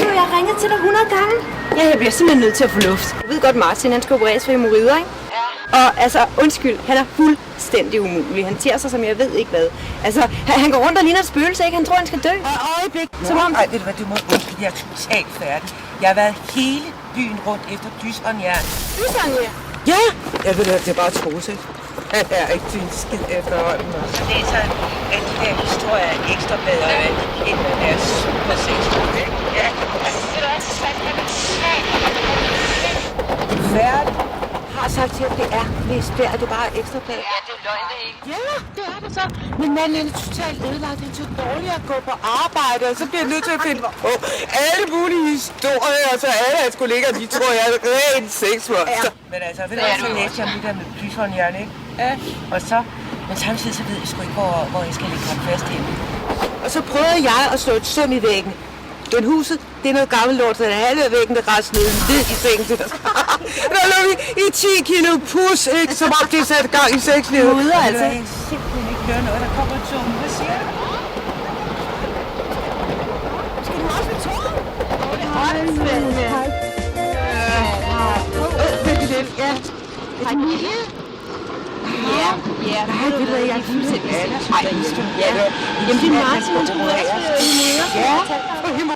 du, jeg har ringet til dig 100 gange. Ja, jeg bliver simpelthen nødt til at få luft. Jeg ved godt, Martin han skal opereres for hemorrider, ikke? Ja. Og altså, undskyld, han er fuldstændig umulig. Han tager sig, som jeg ved ikke hvad. Altså, han går rundt og ligner et spøgelse, ikke? Han tror, han skal dø. Øjeblik. Som om... Ej, ved du hvad, du må undskylde, jeg er totalt færdig. Jeg har været hele byen rundt efter dysåndjern. Dysåndjern? Ja! Jeg ved det er bare trose. Jeg er ikke din skid efterhånden. Så læser jeg de der historier af ekstrablader, og de kender med deres supersexuelle. Ja. Færdig. Jeg har sagt til at det er mest værd, at det bare er ekstrablad. Ja, det er løgn, det ikke. Ja, det er det så. Men manden er totalt ødelagt. Det er så dårligt at gå på arbejde, og så bliver jeg nødt til at finde på alle mulige historier, og så alle hans kolleger, de tror, jeg er rent sexmonster. Ja. Men altså, ved du hvad, så læste jeg om det der med plyshåndjern, ikke? Ja. Og så, men samtidig så ved jeg sgu ikke, hvor jeg skal lægge ham fast henne. Og så prøvede jeg at slå et søm i væggen. Men huset, det er noget gammelt lort, så den halve af væggen, der rest ned i sengen til dig. Der lå vi i 10 kilo pus, ikke? Som om det satte gang i sexlivet. Uder, altså. Jeg kan simpelthen ikke høre noget, der kommer til mig. Hvad siger du? Skal du også med toget? Det har jeg spændende. Ja. Familie? Ja. Nej, ved du hvad, jeg er fuldstændig. Ja. Jamen, det er Martin, han skulle også Ja.